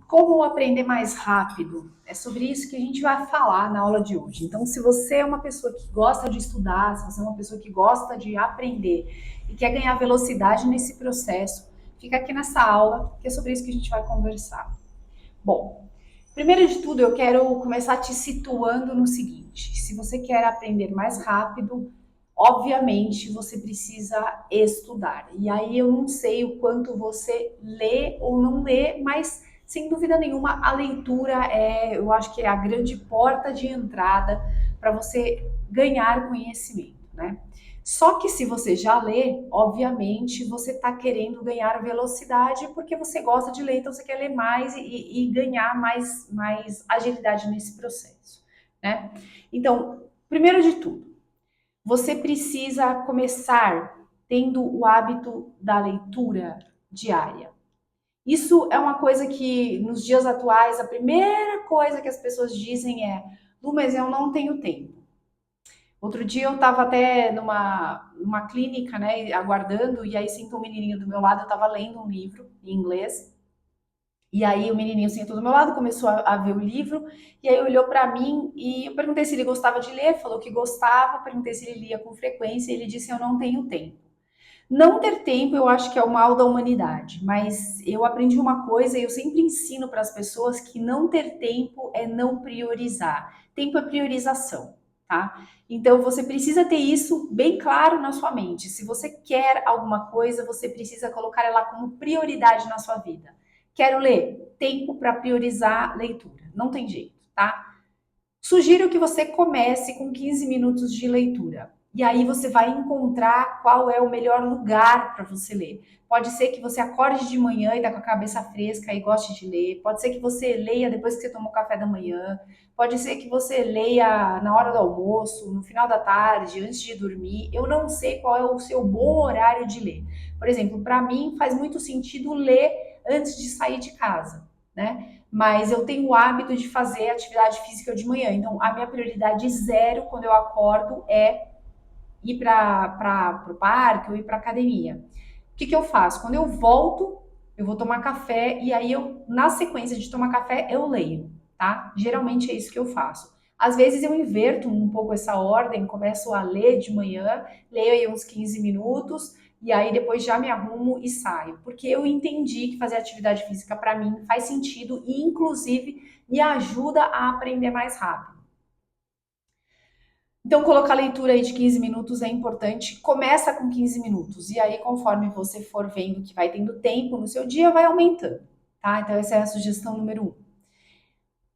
Como aprender mais rápido? É sobre isso que a gente vai falar na aula de hoje. Então, se você é uma pessoa que gosta de estudar, se você é uma pessoa que gosta de aprender e quer ganhar velocidade nesse processo, fica aqui nessa aula, que é sobre isso que a gente vai conversar. Bom, primeiro de tudo, eu quero começar te situando no seguinte: se você quer aprender mais rápido, obviamente você precisa estudar. E aí eu não sei o quanto você lê ou não lê, mas sem dúvida nenhuma a leitura eu acho que é a grande porta de entrada para você ganhar conhecimento, né? Só que se você já lê, obviamente você está querendo ganhar velocidade porque você gosta de ler, então você quer ler mais e ganhar mais agilidade nesse processo, né? Então, primeiro de tudo, você precisa começar tendo o hábito da leitura diária. Isso é uma coisa que nos dias atuais a primeira coisa que as pessoas dizem é: Lu, mas eu não tenho tempo. Outro dia eu estava até numa clínica, né, aguardando, e aí sentou um menininho do meu lado, eu estava lendo um livro em inglês, e aí o menininho sentou do meu lado, começou a ver o livro, e aí olhou para mim e eu perguntei se ele gostava de ler, falou que gostava, perguntei se ele lia com frequência, e ele disse: eu não tenho tempo. Não ter tempo eu acho que é o mal da humanidade, mas eu aprendi uma coisa e eu sempre ensino para as pessoas que não ter tempo é não priorizar. Tempo é priorização, tá? Então você precisa ter isso bem claro na sua mente. Se você quer alguma coisa, você precisa colocar ela como prioridade na sua vida. Quero ler? Tempo para priorizar leitura. Não tem jeito, tá? Sugiro que você comece com 15 minutos de leitura. E aí você vai encontrar qual é o melhor lugar para você ler. Pode ser que você acorde de manhã e tá com a cabeça fresca e goste de ler. Pode ser que você leia depois que você tomou café da manhã. Pode ser que você leia na hora do almoço, no final da tarde, antes de dormir. Eu não sei qual é o seu bom horário de ler. Por exemplo, para mim faz muito sentido ler antes de sair de casa, né? Mas eu tenho o hábito de fazer atividade física de manhã. Então, a minha prioridade zero quando eu acordo é ir para o parque ou ir para academia. O que eu faço? Quando eu volto, eu vou tomar café e aí eu, na sequência de tomar café, eu leio, tá? Geralmente é isso que eu faço. Às vezes eu inverto um pouco essa ordem, começo a ler de manhã, leio aí uns 15 minutos e aí depois já me arrumo e saio, porque eu entendi que fazer atividade física para mim faz sentido e inclusive me ajuda a aprender mais rápido. Então, colocar a leitura aí de 15 minutos é importante. Começa com 15 minutos. E aí, conforme você for vendo que vai tendo tempo no seu dia, vai aumentando. Tá? Então, essa é a sugestão número um.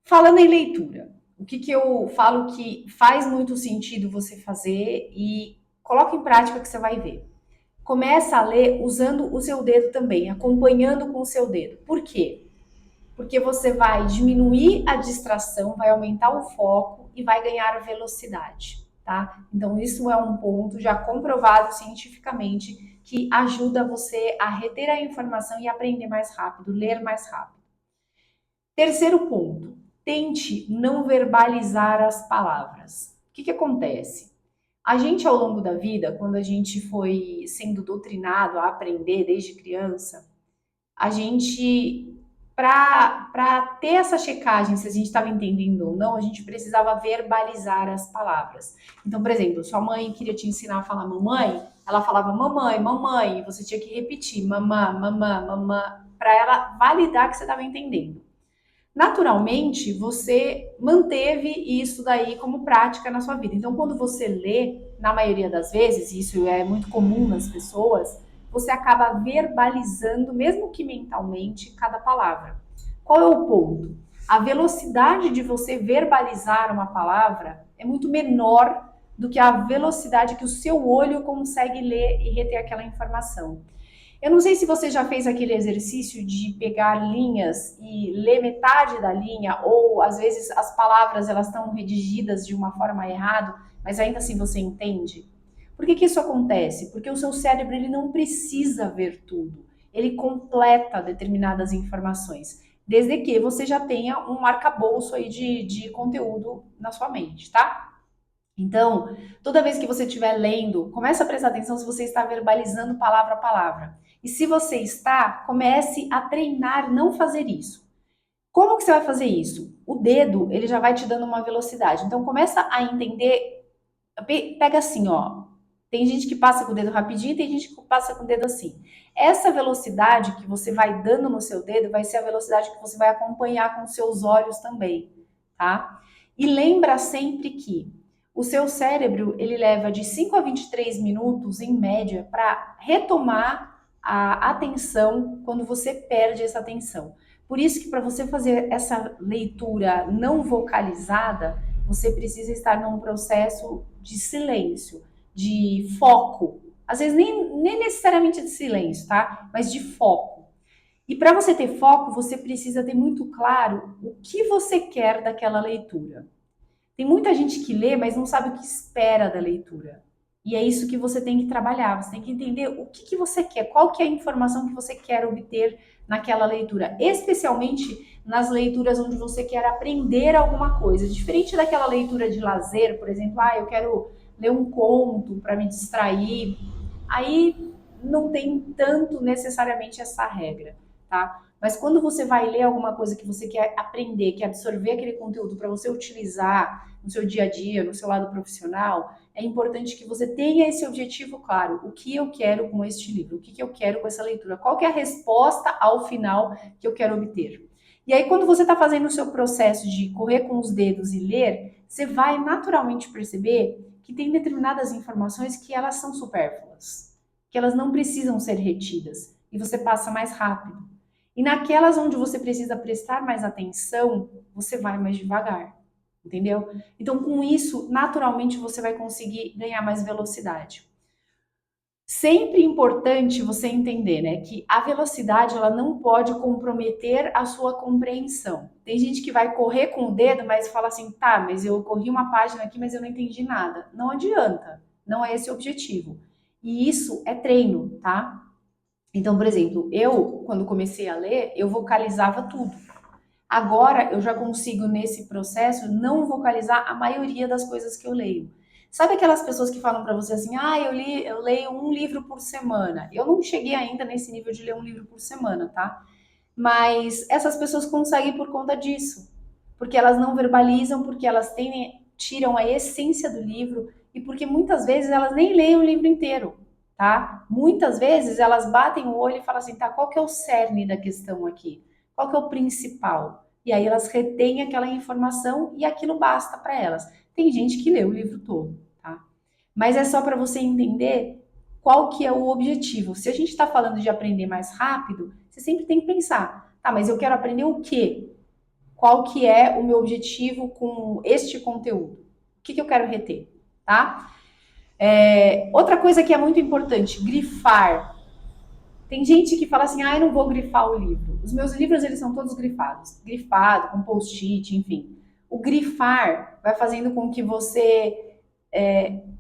Falando em leitura, o que eu falo que faz muito sentido você fazer e coloca em prática que você vai ver. Começa a ler usando o seu dedo também, acompanhando com o seu dedo. Por quê? Porque você vai diminuir a distração, vai aumentar o foco e vai ganhar velocidade, tá? Então isso é um ponto já comprovado cientificamente que ajuda você a reter a informação e aprender mais rápido, ler mais rápido. Terceiro ponto, tente não verbalizar as palavras. O que acontece? A gente, ao longo da vida, quando a gente foi sendo doutrinado a aprender desde criança, a gente, para ter essa checagem se a gente estava entendendo ou não, a gente precisava verbalizar as palavras. Então, por exemplo, sua mãe queria te ensinar a falar mamãe, ela falava mamãe, mamãe, e você tinha que repetir mamã, mamã, mamã, para ela validar que você estava entendendo. Naturalmente, você manteve isso daí como prática na sua vida. Então, quando você lê, na maioria das vezes, e isso é muito comum nas pessoas, você acaba verbalizando, mesmo que mentalmente, cada palavra. Qual é o ponto? A velocidade de você verbalizar uma palavra é muito menor do que a velocidade que o seu olho consegue ler e reter aquela informação. Eu não sei se você já fez aquele exercício de pegar linhas e ler metade da linha, ou às vezes as palavras elas estão redigidas de uma forma errada, mas ainda assim você entende. Por que isso acontece? Porque o seu cérebro ele não precisa ver tudo, ele completa determinadas informações, desde que você já tenha um arcabouço aí de conteúdo na sua mente, tá? Então, toda vez que você estiver lendo, comece a prestar atenção se você está verbalizando palavra a palavra. E se você está, comece a treinar não fazer isso. Como que você vai fazer isso? O dedo, ele já vai te dando uma velocidade. Então começa a entender, pega assim, ó. Tem gente que passa com o dedo rapidinho, tem gente que passa com o dedo assim. Essa velocidade que você vai dando no seu dedo vai ser a velocidade que você vai acompanhar com os seus olhos também, tá? E lembra sempre que o seu cérebro, ele leva de 5 a 23 minutos, em média, para retomar a atenção quando você perde essa atenção. Por isso que para você fazer essa leitura não vocalizada, você precisa estar num processo de silêncio, de foco. Às vezes nem necessariamente de silêncio, tá? Mas de foco. E para você ter foco, você precisa ter muito claro o que você quer daquela leitura. Tem muita gente que lê, mas não sabe o que espera da leitura. E é isso que você tem que trabalhar. Você tem que entender o que você quer, qual que é a informação que você quer obter naquela leitura, especialmente nas leituras onde você quer aprender alguma coisa. Diferente daquela leitura de lazer, por exemplo, eu quero ler um conto para me distrair. Aí não tem tanto necessariamente essa regra, tá? Mas quando você vai ler alguma coisa que você quer aprender, quer absorver aquele conteúdo para você utilizar no seu dia a dia, no seu lado profissional, é importante que você tenha esse objetivo claro. O que eu quero com este livro? O que eu quero com essa leitura? Qual que é a resposta ao final que eu quero obter? E aí, quando você está fazendo o seu processo de correr com os dedos e ler, você vai naturalmente perceber que tem determinadas informações que elas são supérfluas, que elas não precisam ser retidas, e você passa mais rápido. E naquelas onde você precisa prestar mais atenção, você vai mais devagar, entendeu? Então, com isso, naturalmente você vai conseguir ganhar mais velocidade. Sempre importante você entender, né, que a velocidade ela não pode comprometer a sua compreensão. Tem gente que vai correr com o dedo, mas fala assim, tá, mas eu corri uma página aqui, mas eu não entendi nada. Não adianta, não é esse o objetivo. E isso é treino, tá? Então, por exemplo, eu, quando comecei a ler, eu vocalizava tudo. Agora, eu já consigo, nesse processo, não vocalizar a maioria das coisas que eu leio. Sabe aquelas pessoas que falam pra você assim, eu leio um livro por semana. Eu não cheguei ainda nesse nível de ler um livro por semana, tá? Mas essas pessoas conseguem por conta disso. Porque elas não verbalizam, porque elas tiram a essência do livro e porque muitas vezes elas nem leem o livro inteiro, tá? Muitas vezes elas batem o olho e falam assim, tá, qual que é o cerne da questão aqui? Qual que é o principal? E aí elas retêm aquela informação e aquilo basta para elas. Tem gente que lê o livro todo, tá? Mas é só para você entender qual que é o objetivo. Se a gente está falando de aprender mais rápido, você sempre tem que pensar, tá, mas eu quero aprender o quê? Qual que é o meu objetivo com este conteúdo? O que eu quero reter, tá? Outra coisa que é muito importante, grifar. Tem gente que fala assim, eu não vou grifar o livro. Os meus livros, eles são todos grifados. Grifado, com post-it, enfim. O grifar vai fazendo com que você,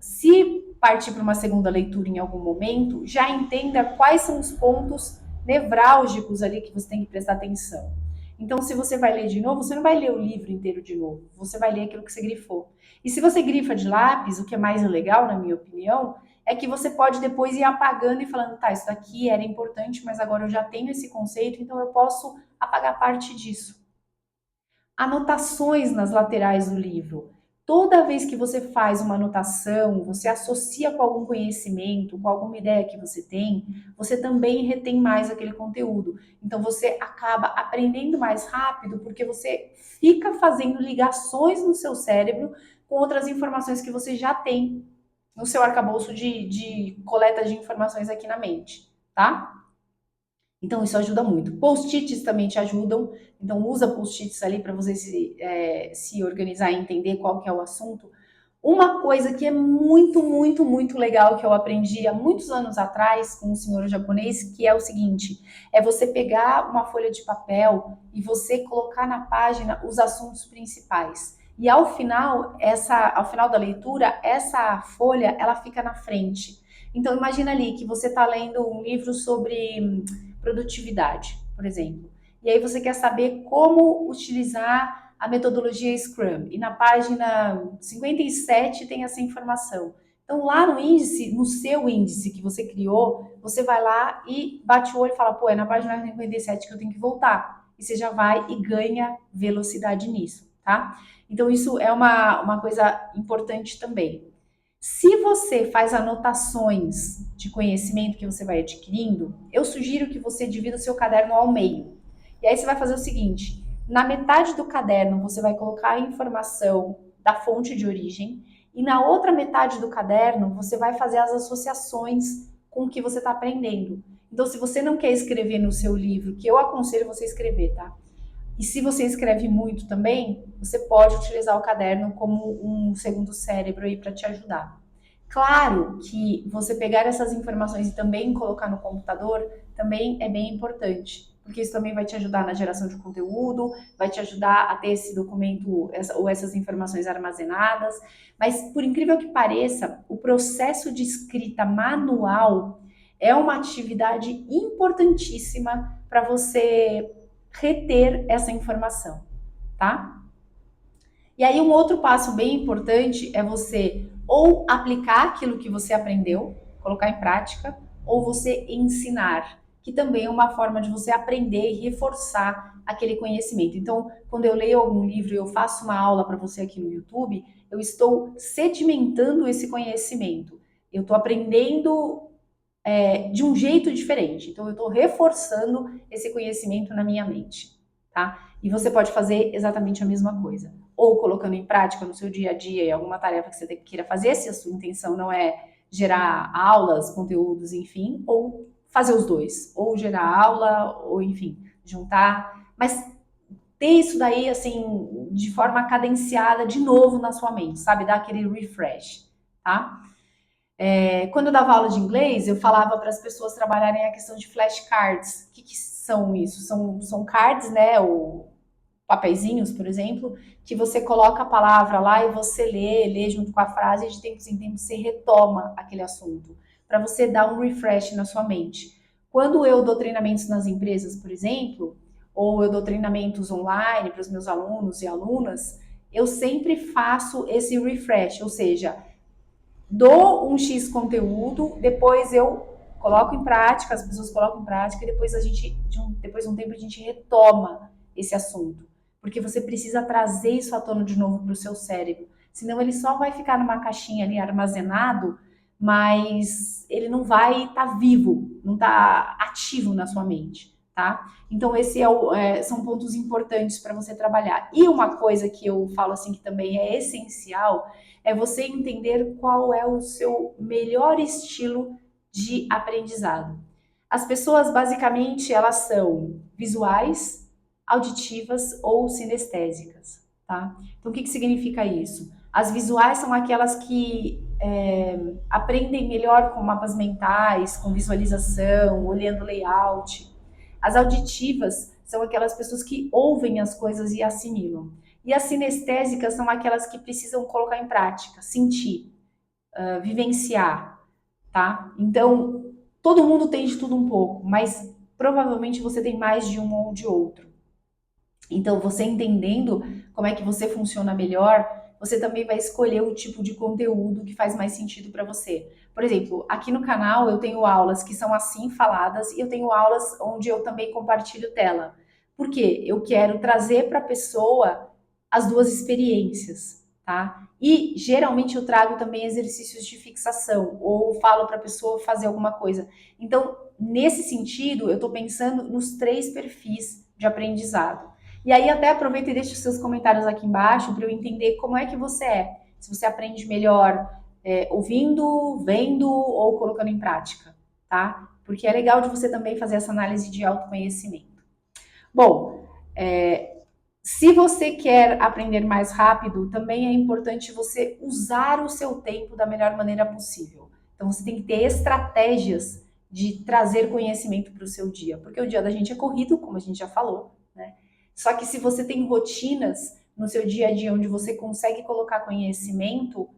se partir para uma segunda leitura em algum momento, já entenda quais são os pontos nevrálgicos ali que você tem que prestar atenção. Então, se você vai ler de novo, você não vai ler o livro inteiro de novo. Você vai ler aquilo que você grifou. E se você grifa de lápis, o que é mais legal, na minha opinião, é que você pode depois ir apagando e falando, tá, isso daqui era importante, mas agora eu já tenho esse conceito, então eu posso apagar parte disso. Anotações nas laterais do livro. Toda vez que você faz uma anotação, você associa com algum conhecimento, com alguma ideia que você tem, você também retém mais aquele conteúdo. Então você acaba aprendendo mais rápido porque você fica fazendo ligações no seu cérebro com outras informações que você já tem no seu arcabouço de coleta de informações aqui na mente, tá? Então isso ajuda muito. Post-its também te ajudam, então usa post-its ali para você se organizar e entender qual que é o assunto. Uma coisa que é muito, muito, muito legal que eu aprendi há muitos anos atrás com um senhor japonês, que é o seguinte, é você pegar uma folha de papel e você colocar na página os assuntos principais. E ao final da leitura, essa folha, ela fica na frente. Então imagina ali que você está lendo um livro sobre produtividade, por exemplo. E aí você quer saber como utilizar a metodologia Scrum. E na página 57 tem essa informação. Então, lá no índice, no seu índice que você criou, você vai lá e bate o olho e fala, pô, é na página 57 que eu tenho que voltar. e você já vai e ganha velocidade nisso, tá? Então isso é uma coisa importante também. Se você faz anotações de conhecimento que você vai adquirindo, eu sugiro que você divida o seu caderno ao meio. E aí você vai fazer o seguinte: na metade do caderno você vai colocar a informação da fonte de origem, e na outra metade do caderno você vai fazer as associações com o que você está aprendendo. Então, se você não quer escrever no seu livro, que eu aconselho você a escrever, tá? E se você escreve muito também, você pode utilizar o caderno como um segundo cérebro aí para te ajudar. Claro que você pegar essas informações e também colocar no computador também é bem importante, porque isso também vai te ajudar na geração de conteúdo, vai te ajudar a ter esse documento ou essas informações armazenadas. Mas, por incrível que pareça, o processo de escrita manual é uma atividade importantíssima para você reter essa informação, tá? E aí um outro passo bem importante é você ou aplicar aquilo que você aprendeu, colocar em prática, ou você ensinar, que também é uma forma de você aprender e reforçar aquele conhecimento. Então, quando eu leio algum livro e eu faço uma aula para você aqui no YouTube, eu estou sedimentando esse conhecimento. Eu estou aprendendo de um jeito diferente. Então, eu estou reforçando esse conhecimento na minha mente, tá? E você pode fazer exatamente a mesma coisa. Ou colocando em prática no seu dia a dia em alguma tarefa que você queira fazer, se a sua intenção não é gerar aulas, conteúdos, enfim, ou fazer os dois. Ou gerar aula, ou enfim, juntar. Mas ter isso daí, assim, de forma cadenciada de novo na sua mente, sabe? Dar aquele refresh, tá? Quando eu dava aula de inglês, eu falava para as pessoas trabalharem a questão de flashcards. O que são isso? São cards, né? Ou papeizinhos, por exemplo, que você coloca a palavra lá e você lê junto com a frase e de tempos em tempos você retoma aquele assunto, para você dar um refresh na sua mente. Quando eu dou treinamentos nas empresas, por exemplo, ou eu dou treinamentos online para os meus alunos e alunas, eu sempre faço esse refresh, ou seja, dou um X conteúdo, depois eu coloco em prática, as pessoas colocam em prática, e depois depois de um tempo a gente retoma esse assunto. Porque você precisa trazer isso à tona de novo para o seu cérebro. Senão ele só vai ficar numa caixinha ali armazenado, mas ele não vai estar vivo, não está ativo na sua mente, tá? Então esse são pontos importantes para você trabalhar. E uma coisa que eu falo assim que também é essencial é você entender qual é o seu melhor estilo de aprendizado. As pessoas, basicamente, elas são visuais, auditivas ou sinestésicas, tá? Então, o que significa isso? As visuais são aquelas que aprendem melhor com mapas mentais, com visualização, olhando layout. As auditivas são aquelas pessoas que ouvem as coisas e assimilam. E as sinestésicas são aquelas que precisam colocar em prática, sentir, vivenciar, tá? Então, todo mundo tem de tudo um pouco, mas provavelmente você tem mais de um ou de outro. Então, você entendendo como é que você funciona melhor, você também vai escolher o tipo de conteúdo que faz mais sentido para você. Por exemplo, aqui no canal eu tenho aulas que são assim faladas e eu tenho aulas onde eu também compartilho tela. Por quê? Eu quero trazer para a pessoa as duas experiências, tá? E geralmente eu trago também exercícios de fixação ou falo para a pessoa fazer alguma coisa. Então, nesse sentido, eu estou pensando nos 3 perfis de aprendizado. E aí até aproveita e deixa os seus comentários aqui embaixo para eu entender como é que você é. Se você aprende melhor ouvindo, vendo ou colocando em prática, tá? Porque é legal de você também fazer essa análise de autoconhecimento. Bom, se você quer aprender mais rápido, também é importante você usar o seu tempo da melhor maneira possível. Então você tem que ter estratégias de trazer conhecimento para o seu dia, porque o dia da gente é corrido, como a gente já falou, né? Só que se você tem rotinas no seu dia a dia onde você consegue colocar conhecimento,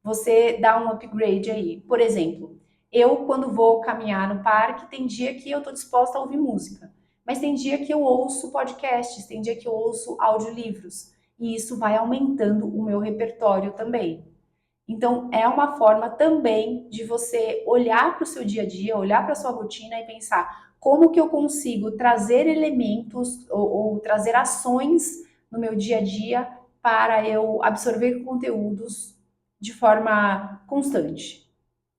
você dá um upgrade aí. Por exemplo, eu quando vou caminhar no parque, tem dia que eu estou disposta a ouvir música, mas tem dia que eu ouço podcasts, tem dia que eu ouço audiolivros, e isso vai aumentando o meu repertório também. Então, é uma forma também de você olhar para o seu dia a dia, olhar para a sua rotina e pensar como que eu consigo trazer elementos ou trazer ações no meu dia a dia para eu absorver conteúdos de forma constante,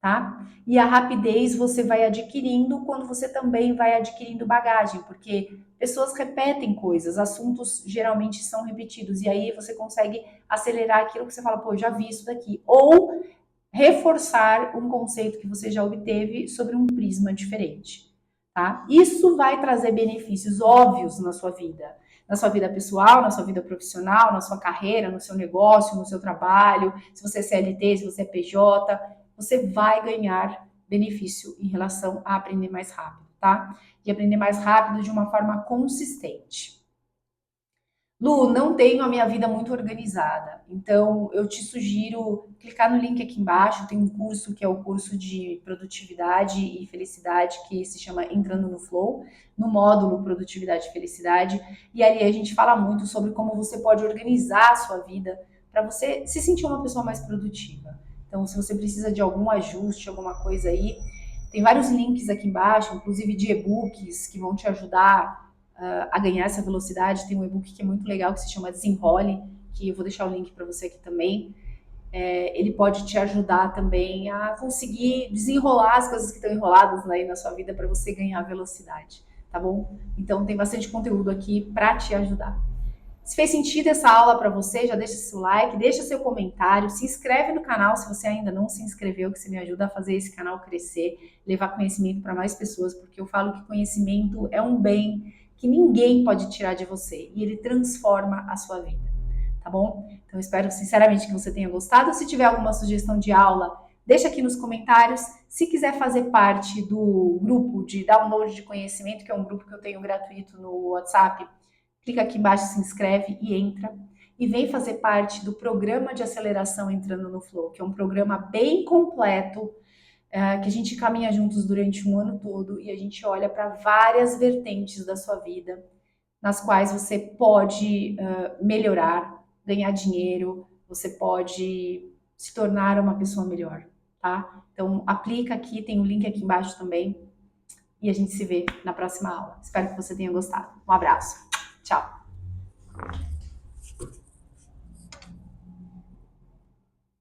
tá? E a rapidez você vai adquirindo quando você também vai adquirindo bagagem, porque pessoas repetem coisas, assuntos geralmente são repetidos, e aí você consegue acelerar aquilo que você fala, pô, eu já vi isso daqui. Ou reforçar um conceito que você já obteve sobre um prisma diferente, tá? Isso vai trazer benefícios óbvios na sua vida pessoal, na sua vida profissional, na sua carreira, no seu negócio, no seu trabalho, se você é CLT, se você é PJ, você vai ganhar benefício em relação a aprender mais rápido, tá? E aprender mais rápido de uma forma consistente. Lu, não tenho a minha vida muito organizada, então eu te sugiro clicar no link aqui embaixo. Tem um curso que é o curso de produtividade e felicidade, que se chama Entrando no Flow, no módulo Produtividade e Felicidade. E ali a gente fala muito sobre como você pode organizar a sua vida para você se sentir uma pessoa mais produtiva. Então, se você precisa de algum ajuste, alguma coisa aí, tem vários links aqui embaixo, inclusive de e-books que vão te ajudar a ganhar essa velocidade. Tem um e-book que é muito legal que se chama Desenrole, que eu vou deixar o link para você aqui também. Ele pode te ajudar também a conseguir desenrolar as coisas que estão enroladas aí na sua vida para você ganhar velocidade, tá bom? Então tem bastante conteúdo aqui para te ajudar. Se fez sentido essa aula para você, já deixa seu like, deixa seu comentário, se inscreve no canal se você ainda não se inscreveu, que você me ajuda a fazer esse canal crescer, levar conhecimento para mais pessoas, porque eu falo que conhecimento é um bem que ninguém pode tirar de você e ele transforma a sua vida, tá bom? Então espero sinceramente que você tenha gostado. Se tiver alguma sugestão de aula, deixa aqui nos comentários. Se quiser fazer parte do grupo de download de conhecimento, que é um grupo que eu tenho gratuito no WhatsApp, clica aqui embaixo, se inscreve e entra. E vem fazer parte do programa de aceleração Entrando no Flow, que é um programa bem completo, que a gente caminha juntos durante um ano todo e a gente olha para várias vertentes da sua vida, nas quais você pode melhorar, ganhar dinheiro, você pode se tornar uma pessoa melhor, tá? Então, aplica aqui, tem o link aqui embaixo também, e a gente se vê na próxima aula. Espero que você tenha gostado. Um abraço. Tchau.